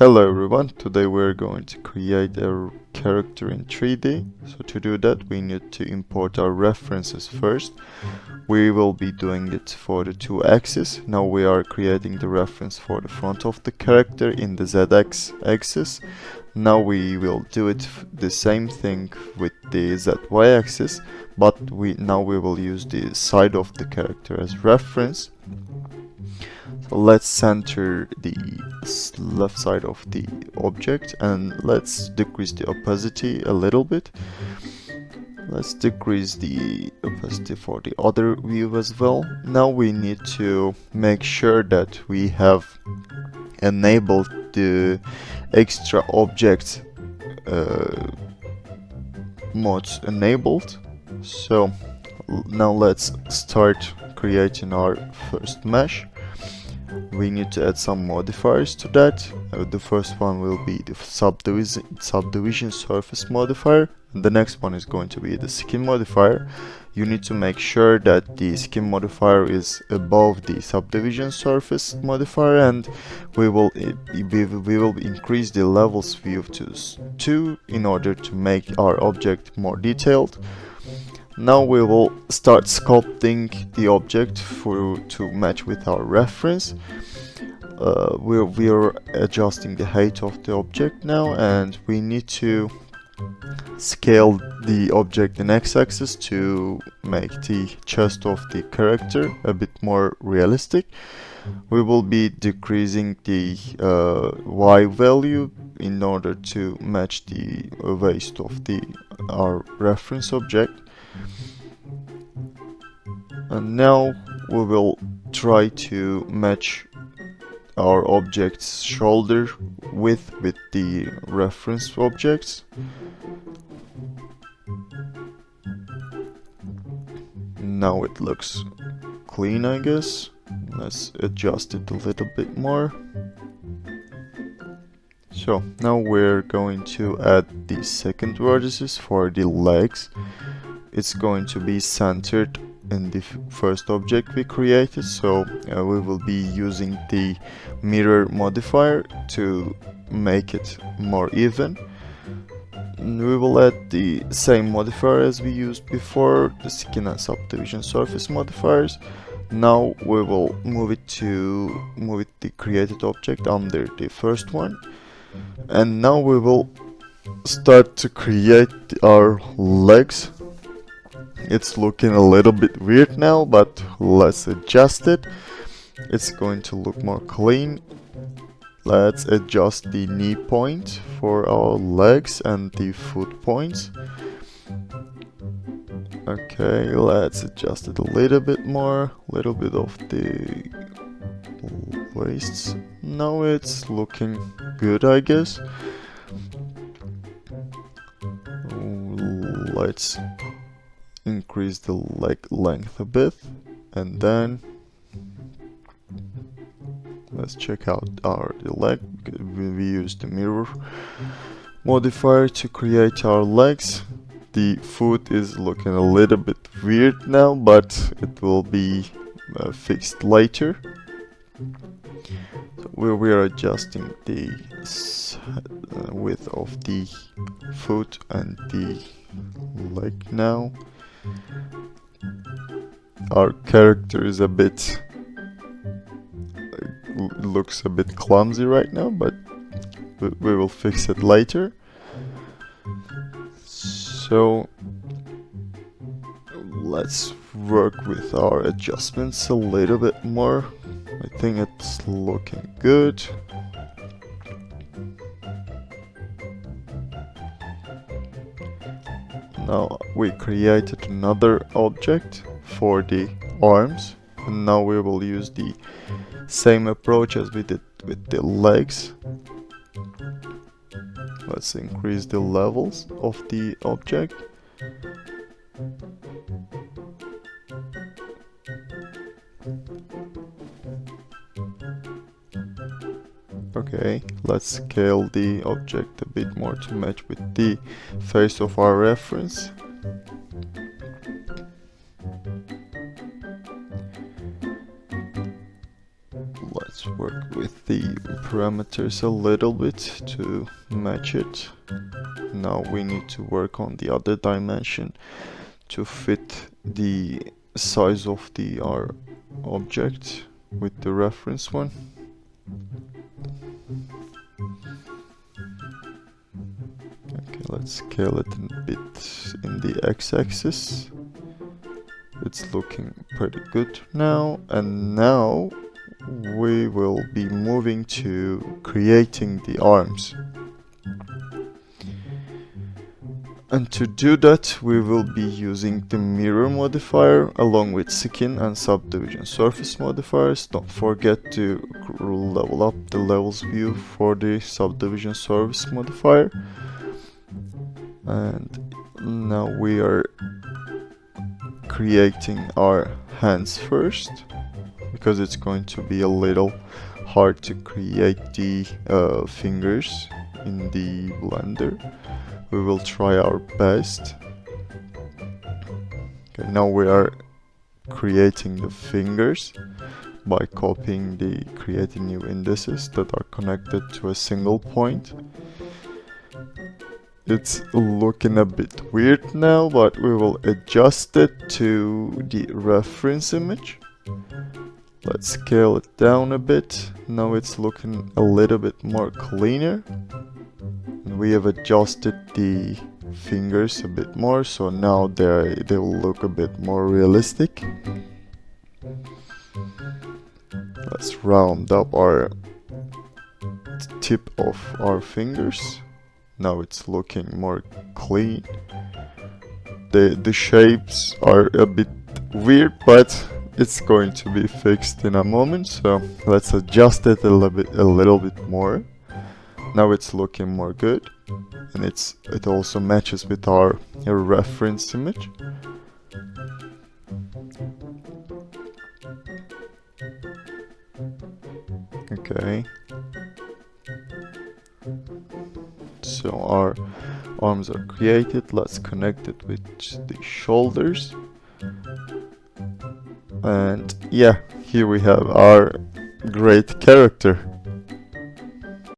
Hello everyone, today we're going to create a character in 3D. So to do that we need to import our references first. We will be doing it for the 2-axis. Now we are creating the reference for the front of the character in the ZX axis. Now we will do it the same thing with the ZY axis, but now we will use the side of the character as reference. So let's center the left side of the object and let's decrease the opacity a little bit. Let's decrease the opacity for the other view as well. Now we need to make sure that we have enabled the extra object mods enabled. So now let's start creating our first mesh. We need to add some modifiers to that. The first one will be the subdivision surface modifier, and the next one is going to be the skin modifier. You need to make sure that the skin modifier is above the subdivision surface modifier, and we will increase the levels view to 2 in order to make our object more detailed. Now we will start sculpting the object to match with our reference. We are adjusting the height of the object now, and we need to scale the object in x-axis to make the chest of the character a bit more realistic. We will be decreasing the y value in order to match the waist of our reference object. And now we will try to match our object's shoulder width with the reference objects. Now it looks clean, I guess. Let's adjust it a little bit more. So now we're going to add the second vertices for the legs. It's going to be centered in the first object we created, so we will be using the mirror modifier to make it more even. We will add the same modifier as we used before, the skin and subdivision surface modifiers. Now we will move the created object under the first one, and now we will start to create our legs. It's looking a little bit weird now, but let's adjust it. It's going to look more clean. Let's adjust the knee point for our legs and the foot points. Okay, let's adjust it a little bit more, little bit of the waists. Now it's looking good, I guess. Let's increase the leg length a bit, and then let's check out the leg. We use the mirror modifier to create our legs. The foot is looking a little bit weird now, but it will be fixed later. So we are adjusting the width of the foot and the leg now. Our character is looks a bit clumsy right now, but we will fix it later. So let's work with our adjustments a little bit more. I think it's looking good. Now we created another object for the arms, and now we will use the same approach as we did with the legs. Let's increase the levels of the object. Okay, let's scale the object a bit more to match with the face of our reference. Let's work with the parameters a little bit to match it. Now we need to work on the other dimension to fit the size of our object with the reference one. Okay, let's scale it a bit in the x-axis. It's looking pretty good now, and now we will be moving to creating the arms. And to do that, we will be using the mirror modifier along with skin and subdivision surface modifiers. Don't forget to level up the levels view for the subdivision surface modifier. And now we are creating our hands first, because it's going to be a little hard to create the fingers in the Blender. We will try our best. Okay, now we are creating the fingers by copying the creating new indices that are connected to a single point. It's looking a bit weird now, but we will adjust it to the reference image. Let's scale it down a bit. Now it's looking a little bit more cleaner. And we have adjusted the fingers a bit more, so now they will look a bit more realistic. Let's round up our tip of our fingers. Now it's looking more clean. The shapes are a bit weird, but it's going to be fixed in a moment. So let's adjust it a little bit more. Now it's looking more good, and it also matches with our reference image. Okay. So our arms are created. Let's connect it with the shoulders. And yeah, here we have our great character.